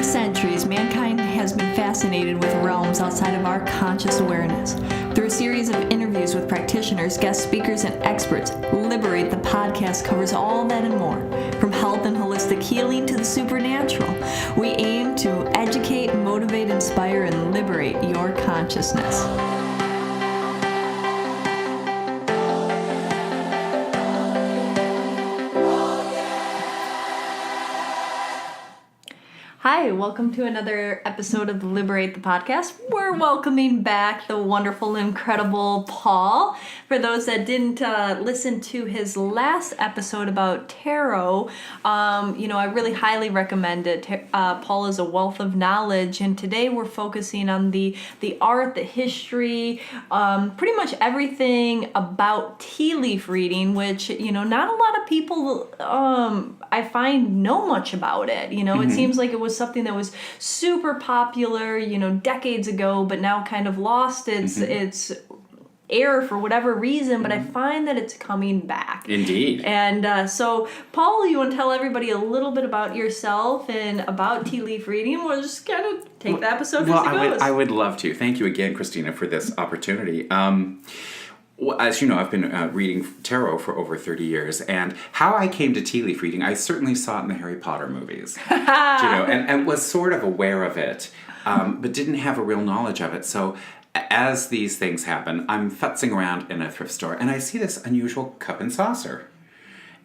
centuries, mankind has been fascinated with realms outside of our conscious awareness. Through a series of interviews with practitioners, guest speakers, and experts, Liberate, the podcast, covers all that and more. From health and holistic healing to the supernatural, we aim to educate, motivate, inspire, and liberate your consciousness. Hi, welcome to another episode of Liberate, the podcast. We're welcoming back the wonderful, incredible Paul. For those that didn't listen to his last episode about tarot, I really highly recommend it. Paul is a wealth of knowledge, and today we're focusing on the art, the history, pretty much everything about tea leaf reading, which, not a lot of people, I find, know much about it. It seems like it was something that was super popular, decades ago, but now kind of lost its air for whatever reason, but I find that it's coming back. Indeed. And so, Paul, you want to tell everybody a little bit about yourself and about tea leaf reading? We'll just kind of take the episode as it goes. I would love to. Thank you again, Christina, for this opportunity. As you know, I've been reading tarot for over 30 years, and how I came to tea leaf reading, I certainly saw it in the Harry Potter movies, and was sort of aware of it, but didn't have a real knowledge of it. So as these things happen, I'm futzing around in a thrift store, and I see this unusual cup and saucer.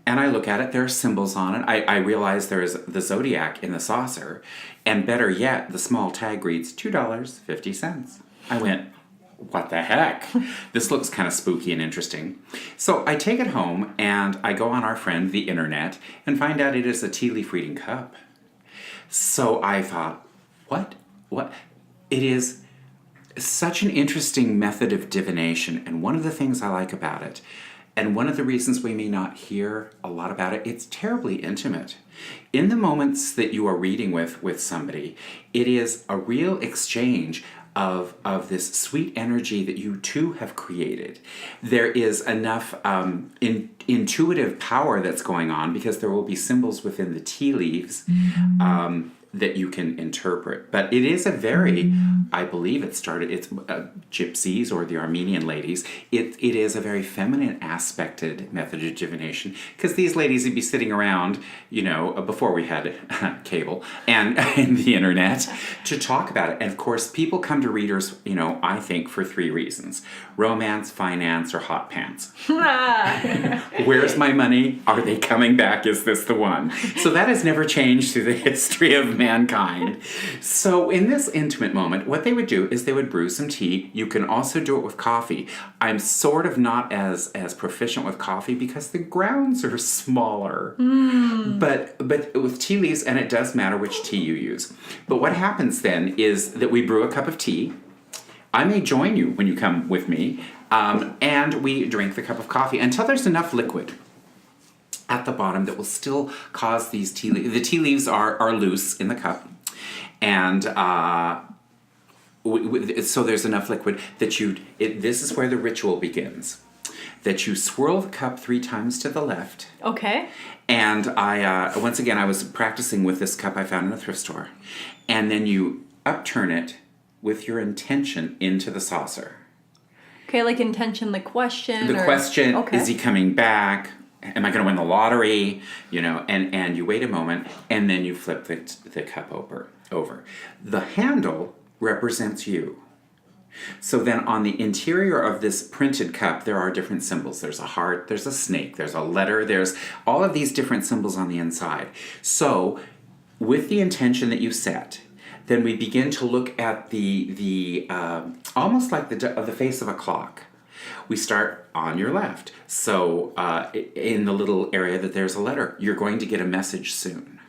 And I look at it, there are symbols on it. I realize there's the zodiac in the saucer, and better yet, the small tag reads $2.50. I went, what the heck? This looks kind of spooky and interesting. So I take it home and I go on our friend, the internet, and find out it is a tea leaf reading cup. So I thought, what? It is such an interesting method of divination, and one of the things I like about it, and one of the reasons we may not hear a lot about it, it's terribly intimate. In the moments that you are reading with somebody, it is a real exchange of this sweet energy that you two have created. There is enough intuitive power that's going on because there will be symbols within the tea leaves that you can interpret. But it is a very, I believe it's gypsies or the Armenian ladies. It is a very feminine aspected method of divination, because these ladies would be sitting around, before we had cable and the internet, to talk about it. And of course, people come to readers, I think for three reasons: romance, finance, or hot pants. Where's my money? Are they coming back? Is this the one? So that has never changed through the history of mankind. So in this intimate moment, what they would do is they would brew some tea. You can also do it with coffee. I'm sort of not as proficient with coffee because the grounds are smaller. But with tea leaves, and it does matter which tea you use. But what happens then is that we brew a cup of tea. I may join you when you come with me, and we drink the cup of coffee until there's enough liquid at the bottom that will still cause these tea leaves. The tea leaves are loose in the cup, and so there's enough liquid that this is where the ritual begins. That you swirl the cup 3 times to the left. Okay. And I once again, I was practicing with this cup I found in a thrift store. And then you upturn it with your intention into the saucer. Okay, like intention, the question. The question, okay. Is he coming back? Am I going to win the lottery? And you wait a moment, and then you flip the cup over. The handle represents you. So then on the interior of this printed cup, there are different symbols. There's a heart, there's a snake, there's a letter, there's all of these different symbols on the inside. So with the intention that you set, then we begin to look at the almost like the face of a clock. We start on your left. So in the little area that there's a letter, you're going to get a message soon.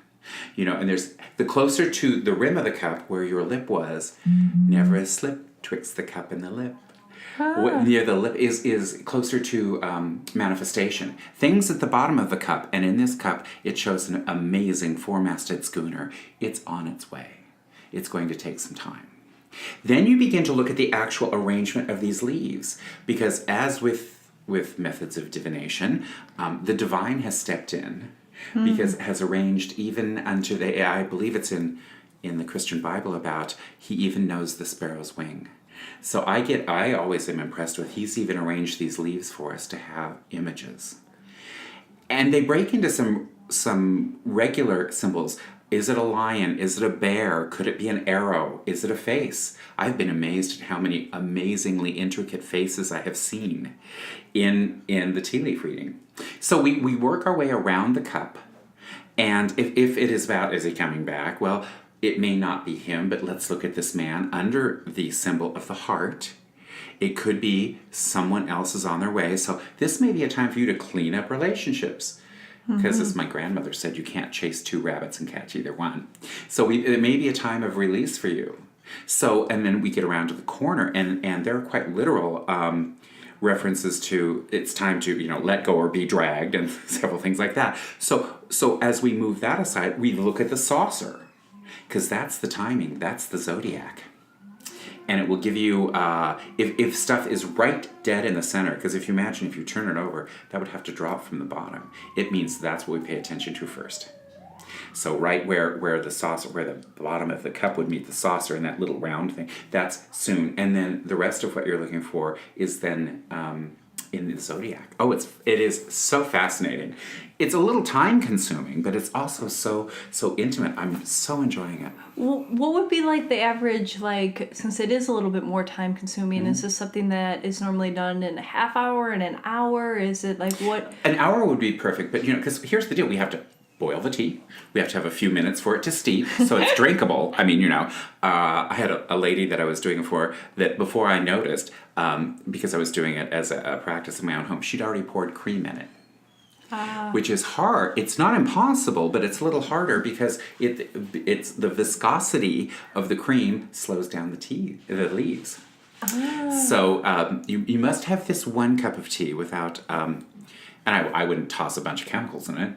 And there's the closer to the rim of the cup where your lip was, never a slip twixt the cup and the lip. Near the lip is closer to manifestation. Things at the bottom of the cup, and in this cup, it shows an amazing 4-masted schooner. It's on its way. It's going to take some time. Then you begin to look at the actual arrangement of these leaves, because as with methods of divination, the divine has stepped in, because it has arranged even unto I believe it's in in the Christian Bible about he even knows the sparrow's wing. So I always am impressed with, he's even arranged these leaves for us to have images. And they break into some regular symbols. Is it a lion? Is it a bear? Could it be an arrow? Is it a face? I've been amazed at how many amazingly intricate faces I have seen in the tea leaf reading. So we work our way around the cup, and if it is about, is he coming back? Well, it may not be him, but let's look at this man under the symbol of the heart. It could be someone else is on their way. So this may be a time for you to clean up relationships. Because as my grandmother said, you can't chase two rabbits and catch either one. So it may be a time of release for you. So, and then we get around to the corner, and there are quite literal references to it's time to, let go or be dragged, and several things like that. So as we move that aside, we look at the saucer, because that's the timing, that's the zodiac. And it will give you, if stuff is right dead in the center, because if you turn it over, that would have to drop from the bottom. It means that's what we pay attention to first. So right where the saucer, where the bottom of the cup would meet the saucer and that little round thing, that's soon. And then the rest of what you're looking for is then in the zodiac. Oh, it is so fascinating. It's a little time consuming, but it's also so intimate. I'm so enjoying it. Well, what would be like the average, since it is a little bit more time consuming, is this something that is normally done in a half hour, in an hour? Is it what? An hour would be perfect, but because here's the deal, we have to boil the tea. We have to have a few minutes for it to steep, so it's drinkable. I mean, I had a lady that I was doing it for that before I noticed, because I was doing it as a practice in my own home, she'd already poured cream in it. Which is hard. It's not impossible, but it's a little harder because it's the viscosity of the cream slows down the leaves. So you must have this one cup of tea without, and I wouldn't toss a bunch of chemicals in it,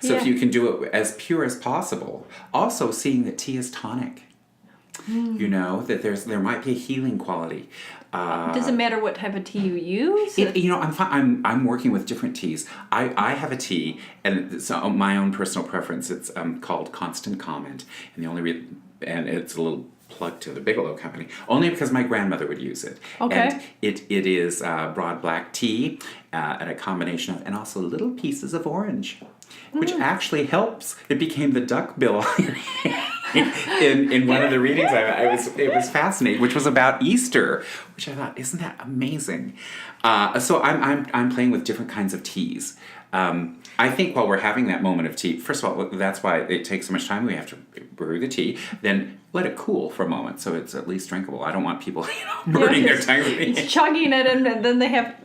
So if you can do it as pure as possible. Also seeing that tea is tonic. That there might be a healing quality. Does it matter what type of tea you use? I'm working with different teas. I have a tea, and it's my own personal preference. It's called Constant Comment, and and it's a little plug to the Bigelow Company, only because my grandmother would use it. Okay. And it is broad black tea, and a combination of, and also little pieces of orange, which actually helps. It became the duck bill. in one of the readings it was fascinating, which was about Easter, which I thought, isn't that amazing? So I'm playing with different kinds of teas. I think while we're having that moment of tea, first of all, that's why it takes so much time. We have to brew the tea, then let it cool for a moment so it's at least drinkable. I don't want people burning their tongues. It's chugging it, and then they have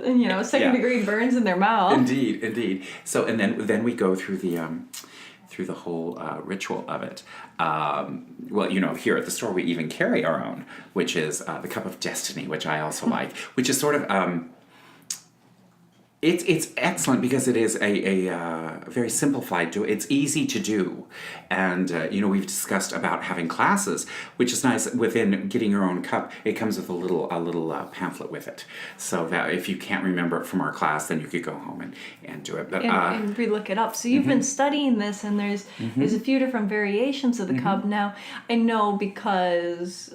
second-degree burns in their mouth. Indeed. So and then we go through the whole ritual of it. Here at the store we even carry our own, which is the Cup of Destiny, which I also like, which is sort of it's excellent because it is a very simplified it's easy to do, and we've discussed about having classes, which is nice. Within getting your own cup, it comes with a little pamphlet with it, so that if you can't remember it from our class, then you could go home and do it. But, and re-look it up. So you've been studying this, and there's a few different variations of the cup. Now I know because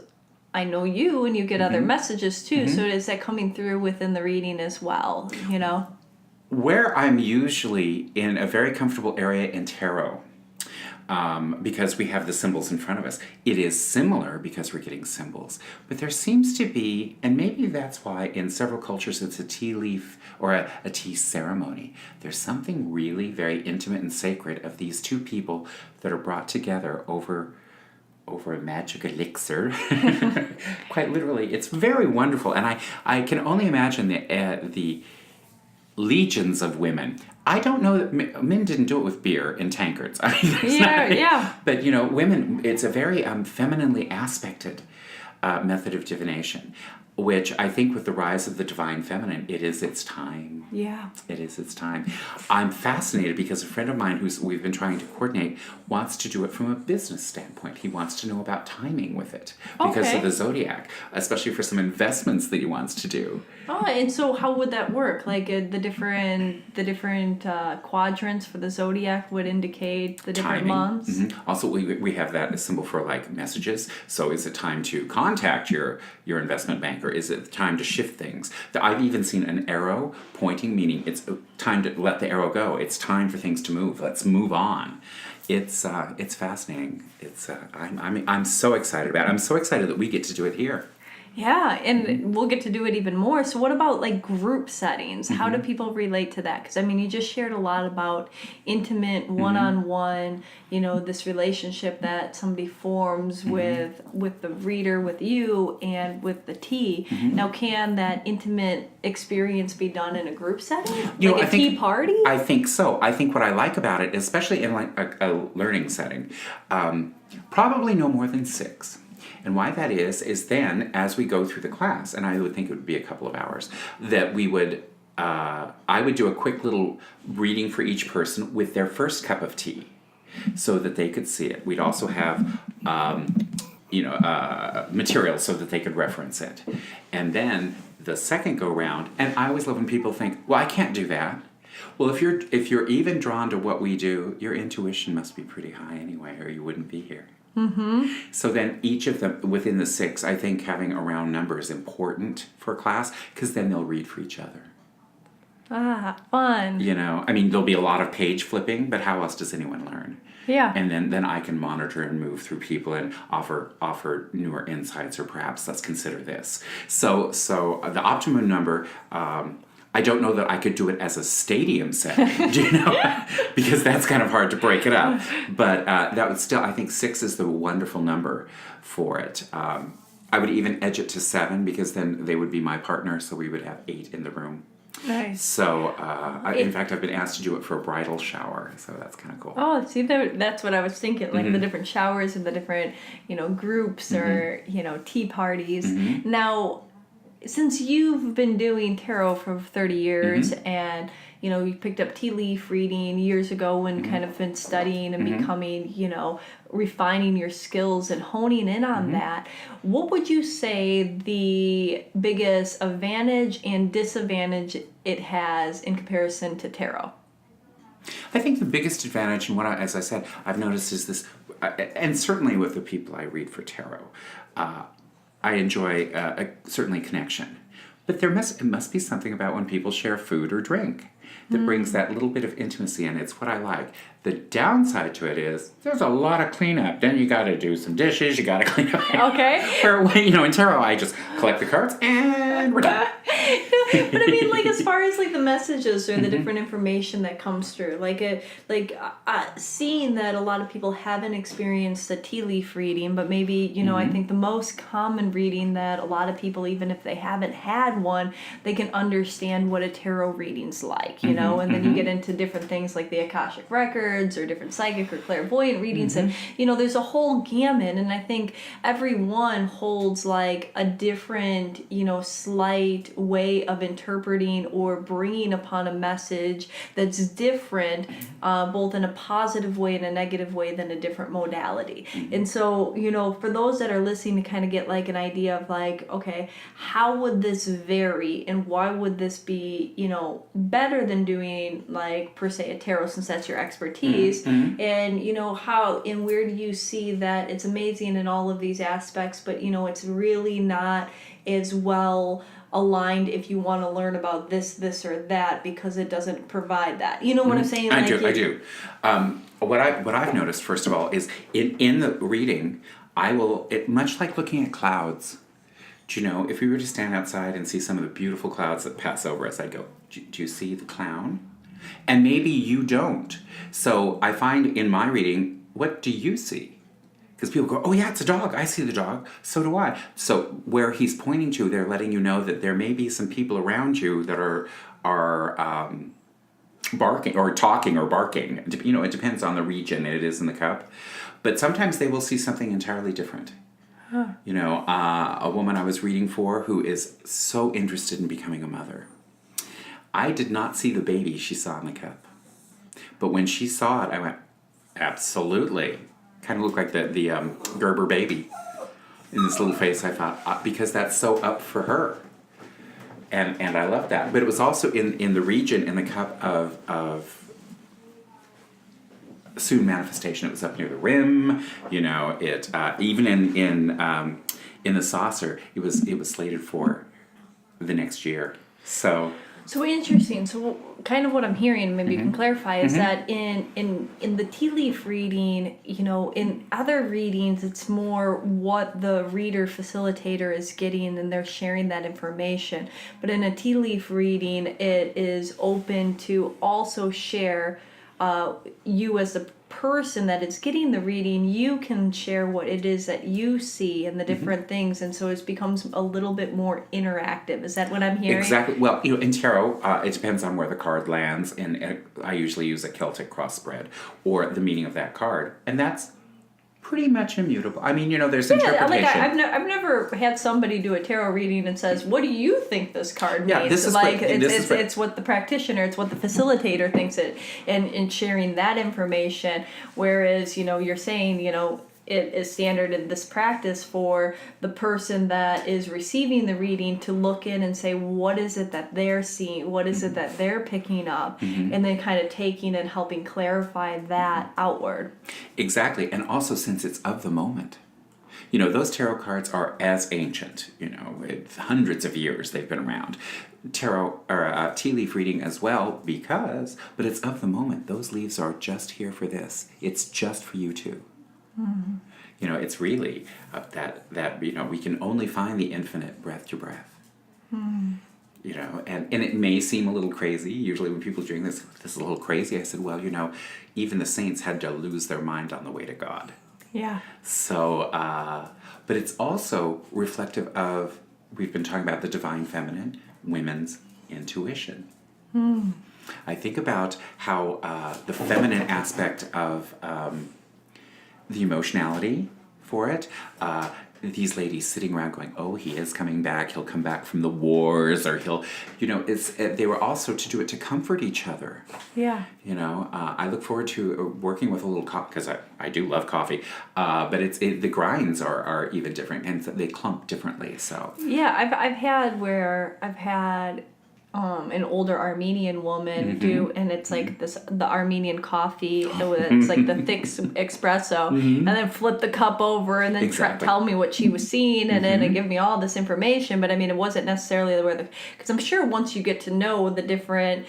I know you, and you get other messages too. So is that coming through within the reading as well? Where I'm usually in a very comfortable area in tarot, because we have the symbols in front of us. It is similar because we're getting symbols. But there seems to be, and maybe that's why in several cultures it's a tea leaf or a tea ceremony. There's something really very intimate and sacred of these two people that are brought together over a magic elixir. Quite literally. It's very wonderful. And I can only imagine the legions of women. I don't know that men didn't do it with beer in tankards. Yeah. But women, it's a very femininely aspected method of divination. which I think with the rise of the divine feminine, it is its time. Yeah. It is its time. I'm fascinated because a friend of mine we've been trying to coordinate wants to do it from a business standpoint. He wants to know about timing with it because of the zodiac, especially for some investments that he wants to do. Oh, and so how would that work? Like the different quadrants for the zodiac would indicate the different months. Mm-hmm. Also, we have that symbol for like messages. So, is it time to contact your investment banker? Is it time to shift things? I've even seen an arrow pointing, meaning it's time to let the arrow go. It's time for things to move. Let's move on. It's fascinating. I'm so excited about it. I'm so excited that we get to do it here. Yeah, and we'll get to do it even more. So what about like group settings? How do people relate to that? Because I mean, you just shared a lot about intimate, one-on-one, this relationship that somebody forms with the reader, with you, and with the tea. Now, can that intimate experience be done in a group setting? Like a tea party? I think so. I think what I like about it, especially in like a learning setting, probably no more than 6. And why that is then as we go through the class, and I would think it would be a couple of hours, that we would, I would do a quick little reading for each person with their first cup of tea so that they could see it. We'd also have, material so that they could reference it. And then the second go round, and I always love when people think, well, I can't do that. Well, if you're even drawn to what we do, your intuition must be pretty high anyway, or you wouldn't be here. So then each of them, within the 6, I think having a round number is important for class because then they'll read for each other. Ah, fun. I mean, there'll be a lot of page flipping, but how else does anyone learn? Yeah. And then I can monitor and move through people and offer newer insights, or perhaps let's consider this. So the optimum number, I don't know that I could do it as a stadium setting, because that's kind of hard to break it up. But that would still, I think 6 is the wonderful number for it. I would even edge it to 7 because then they would be my partner, so we would have 8 in the room. Nice. So, in fact, I've been asked to do it for a bridal shower, so that's kind of cool. Oh, see, that's what I was thinking, like the different showers and the different, groups or, tea parties. Now, since you've been doing tarot for 30 years and, you picked up tea leaf reading years ago and kind of been studying and becoming, refining your skills and honing in on that, what would you say the biggest advantage and disadvantage it has in comparison to tarot? I think the biggest advantage, and as I said, I've noticed is this, and certainly with the people I read for tarot, I enjoy certainly connection, but it must be something about when people share food or drink that brings that little bit of intimacy in. It's what I like. The downside to it is there's a lot of cleanup. Then you got to do some dishes. You got to clean up. Okay. Or in tarot, I just collect the cards and we're done. But I mean, like as far as like the messages or the different information that comes through, seeing that a lot of people haven't experienced a tea leaf reading, but maybe I think the most common reading that a lot of people, even if they haven't had one, they can understand what a tarot reading's like, and then you get into different things like the Akashic Records or different psychic or clairvoyant readings, and there's a whole gamut, and I think every one holds like a different slight way of interpreting or bringing upon a message that's different, both in a positive way and a negative way than a different modality. And so for those that are listening to kind of get like an idea of like, okay, how would this vary and why would this be better than doing like per se a tarot, since that's your expertise, and how and where do you see that it's amazing in all of these aspects, but it's really not as well aligned if you want to learn about this or that because it doesn't provide that. You know what I'm saying? I do. What I've noticed, first of all, is in the reading, much like looking at clouds. Do if we were to stand outside and see some of the beautiful clouds that pass over us, I'd go, do you see the clown? And maybe you don't. So I find in my reading, what do you see? Because people go, oh yeah, it's a dog. I see the dog. So do I. So where he's pointing to, they're letting you know that there may be some people around you that are barking or talking or barking. It depends on the region it is in the cup. But sometimes they will see something entirely different. You know, a woman I was reading for who is so interested in becoming a mother. I did not see the baby she saw in the cup. But when she saw it, I went, absolutely. Kind of looked like the Gerber baby in this little face. I thought, because that's so up for her. And I love that. But it was also in the region, in the cup of soon manifestation. It was up near the rim. You know, it even in the saucer, it was slated for the next year. So interesting. So kind of what I'm hearing, maybe you can clarify, is that in the tea leaf reading, you know, in other readings, it's more what the reader facilitator is getting and they're sharing that information. But in a tea leaf reading, it is open to also share you as the person that is getting the reading, you can share what it is that you see and the different things, and so it becomes a little bit more interactive. Is that what I'm hearing? Exactly. Well, you know, in tarot, it depends on where the card lands, and I usually use a Celtic cross spread or the meaning of that card, and that's pretty much immutable. I mean, you know, there's interpretation. Like I've never had somebody do a tarot reading and says, "What do you think this card means?" Yeah, this is like what, it's what the practitioner, it's what the facilitator thinks it, and sharing that information. Whereas, you know, you're saying, you know, it is standard in this practice for the person that is receiving the reading to look in and say, what is it that they're seeing? What is it that they're picking up? And then kind of taking and helping clarify that outward. Exactly. And also, since it's of the moment. You know, those tarot cards are as ancient, you know, hundreds of years they've been around. Tarot, or tea leaf reading as well, but it's of the moment. Those leaves are just here for this. It's just for you too. You know, it's really that you know, we can only find the infinite breath to breath. You know, and it may seem a little crazy. Usually when people are doing this is a little crazy. I said, well, you know, even the saints had to lose their mind on the way to God. Yeah. So, but it's also reflective of, we've been talking about the divine feminine, women's intuition. I think about how the feminine aspect of the emotionality for it. These ladies sitting around going, oh, he is coming back. He'll come back from the wars, or he'll, you know, they were also to do it to comfort each other. Yeah. You know, I look forward to working with a little coffee, because I do love coffee, but the grinds are even different, and they clump differently, so. Yeah, I've had an older Armenian woman do, and it's like the Armenian coffee. It's like the thick espresso, and then flip the cup over, and then tell me what she was seeing, and then give me all this information. But I mean, it wasn't necessarily because I'm sure once you get to know the different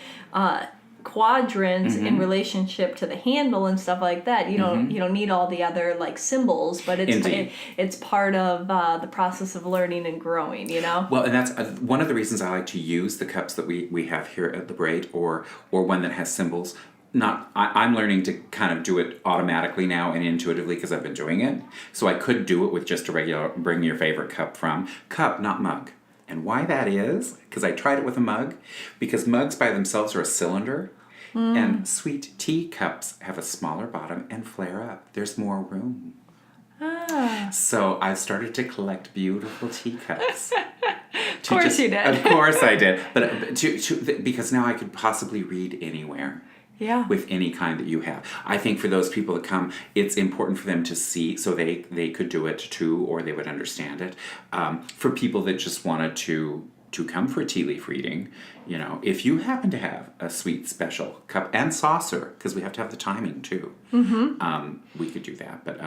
quadrants in relationship to the handle and stuff like that, you don't need all the other like symbols, but it's part of the process of learning and growing, you know. Well, and that's one of the reasons I like to use the cups that we have here at Liberate, or one that has symbols. I'm learning to kind of do it automatically now and intuitively because I've been doing it. So I could do it with just a regular bring your favorite cup, not mug. And why that is, because I tried it with a mug, because mugs by themselves are a cylinder, and sweet tea cups have a smaller bottom and flare up. There's more room. So I started to collect beautiful teacups. Of course you did. Of course I did. But because now I could possibly read anywhere. Yeah. With any kind that you have. I think for those people that come, it's important for them to see, so they could do it too, or they would understand it. For people that just wanted to come for a tea leaf reading, you know, if you happen to have a sweet special cup and saucer, because we have to have the timing too, we could do that. But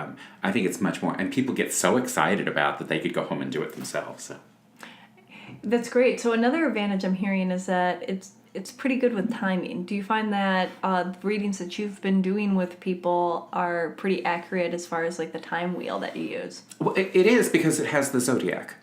I think it's much more, and people get so excited about that they could go home and do it themselves. So. That's great. So another advantage I'm hearing is that it's pretty good with timing. Do you find that readings that you've been doing with people are pretty accurate as far as like the time wheel that you use? Well, it is, because it has the zodiac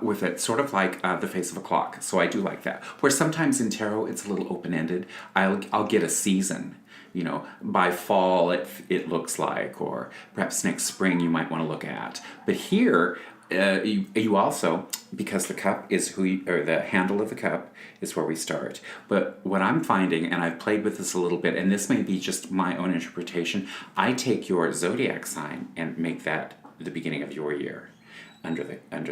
with it, sort of like the face of a clock. So I do like that. Where sometimes in tarot it's a little open-ended. I'll get a season. You know, by fall it looks like, or perhaps next spring you might want to look at. But here, you also, because the cup is the handle of the cup is where we start. But what I'm finding, and I've played with this a little bit, and this may be just my own interpretation, I take your zodiac sign and make that the beginning of your year. under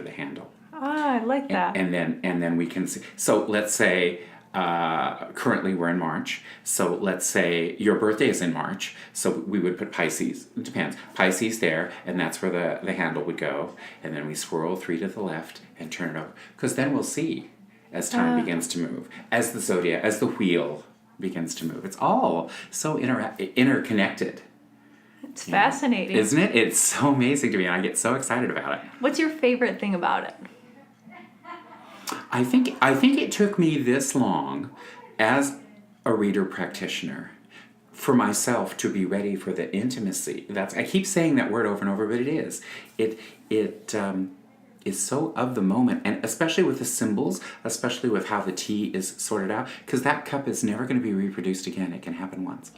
the handle. Ah, I like that. And then we can see. So let's say currently we're in March. So let's say your birthday is in March. So we would put Pisces. It depends. Pisces there, and that's where the handle would go. And then we swirl 3 to the left and turn it over. Because then we'll see as time begins to move, as the zodiac, as the wheel begins to move. It's all so interconnected. It's fascinating. Isn't it? It's so amazing to me, and I get so excited about it. What's your favorite thing about it? I think it took me this long as a reader practitioner for myself to be ready for the intimacy. I keep saying that word over and over, but it is. It is so of the moment, and especially with the symbols, especially with how the tea is sorted out, because that cup is never going to be reproduced again. It can happen once.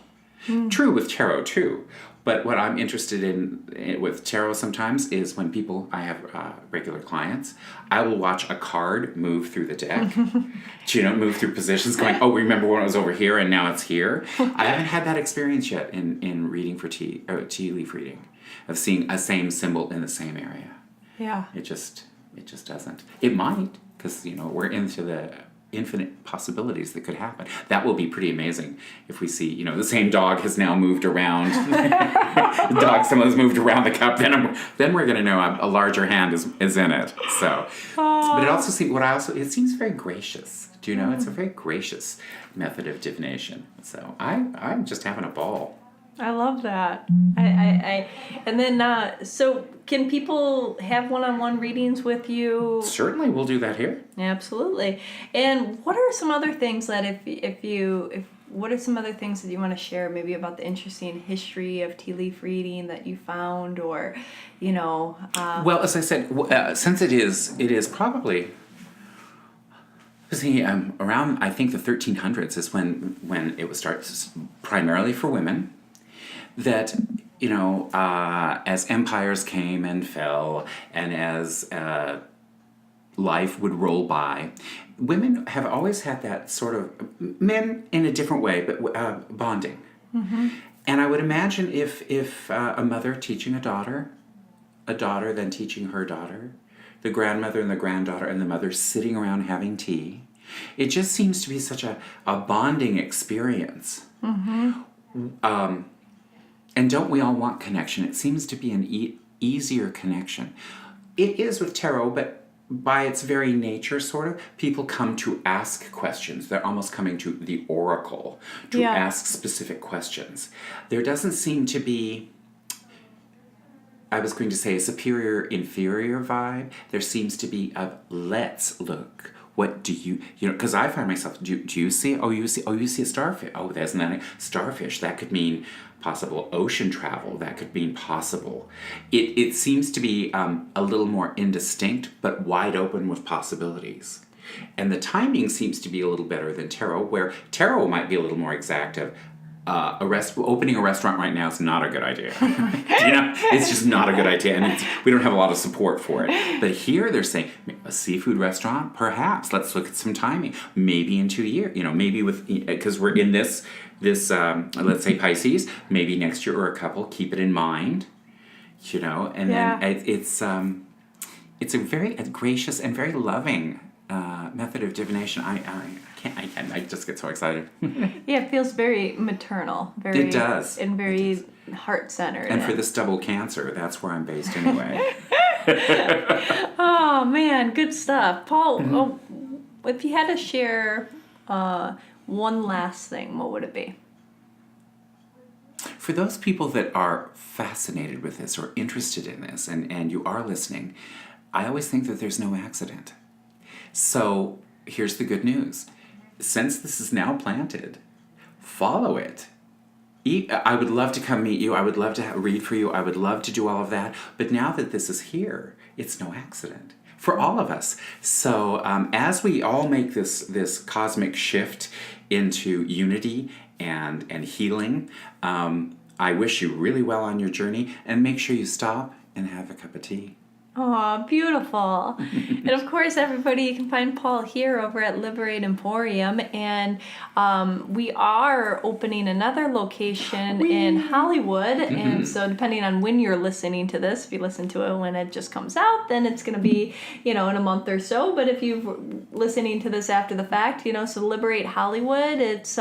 True with tarot too, but what I'm interested in with tarot sometimes is when I have regular clients, I will watch a card move through the deck, move through positions, going, oh, remember when it was over here and now it's here. I haven't had that experience yet in reading for tea leaf reading, of seeing a same symbol in the same area. Yeah. It just doesn't. It might, because we're into the infinite possibilities that could happen. That will be pretty amazing if we see, the same dog has now moved around. Someone's moved around the cup. Then we're going to know a larger hand is in it. So, but it also it seems very gracious. Do you know? It's a very gracious method of divination. So I'm just having a ball. I love that. And then, so can people have one-on-one readings with you? Certainly, we'll do that here. Absolutely. And what are some other things that what are some other things that you want to share, maybe about the interesting history of tea leaf reading that you found, or, Well, as I said, since it is probably. See, around, I think the 1300s is when it was started, primarily for women. That, as empires came and fell, and as life would roll by, women have always had that sort of, men in a different way, but bonding. Mm-hmm. And I would imagine if a mother teaching a daughter then teaching her daughter, the grandmother and the granddaughter and the mother sitting around having tea, it just seems to be such a bonding experience. Mm-hmm. And don't we all want connection? It seems to be an easier connection. It is with tarot, but by its very nature, sort of, people come to ask questions. They're almost coming to the oracle to ask specific questions. There doesn't seem to be, I was going to say, a superior-inferior vibe. There seems to be a let's look. What do you because I find myself, do you see, you see a starfish. Oh, there's not a starfish. That could mean possible ocean travel. That could mean possible. It seems to be a little more indistinct, but wide open with possibilities. And the timing seems to be a little better than tarot, where tarot might be a little more exact of, opening a restaurant right now is not a good idea. It's just not a good idea, and we don't have a lot of support for it. But here they're saying a seafood restaurant, perhaps. Let's look at some timing. Maybe in 2 years. Maybe because we're in this let's say Pisces. Maybe next year or a couple. Keep it in mind. And then it's a very gracious and very loving method of divination. I just get so excited. Yeah, it feels very maternal. It does. And very heart-centered. And for this double cancer, that's where I'm based anyway. Oh, man, good stuff. Paul, if you had to share one last thing, what would it be? For those people that are fascinated with this or interested in this, and you are listening, I always think that there's no accident. So here's the good news. Since this is now planted, follow it. I would love to come meet you. I would love to read for you. I would love to do all of that. But now that this is here, it's no accident for all of us. So as we all make this cosmic shift into unity and healing, I wish you really well on your journey. And make sure you stop and have a cup of tea. Oh, beautiful. And of course, everybody, you can find Paul here over at Liberate Emporium. And we are opening another location in Hollywood. And so depending on when you're listening to this, if you listen to it when it just comes out, then it's going to be, in a month or so. But if you're listening to this after the fact, so Liberate Hollywood, it's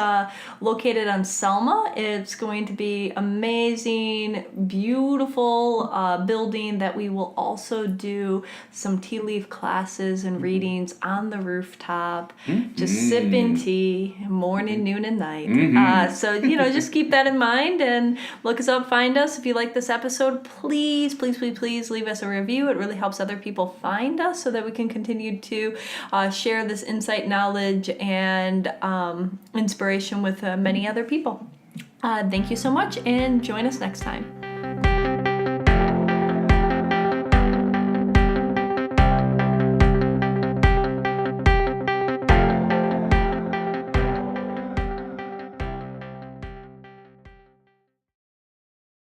located on Selma. It's going to be amazing, beautiful building that we will also do some tea leaf classes and readings on the rooftop, just sipping tea morning, noon, and night. So, just keep that in mind and look us up, find us. If you like this episode, please, please, please, please leave us a review. It really helps other people find us so that we can continue to share this insight, knowledge, and inspiration with many other people. Thank you so much, and join us next time.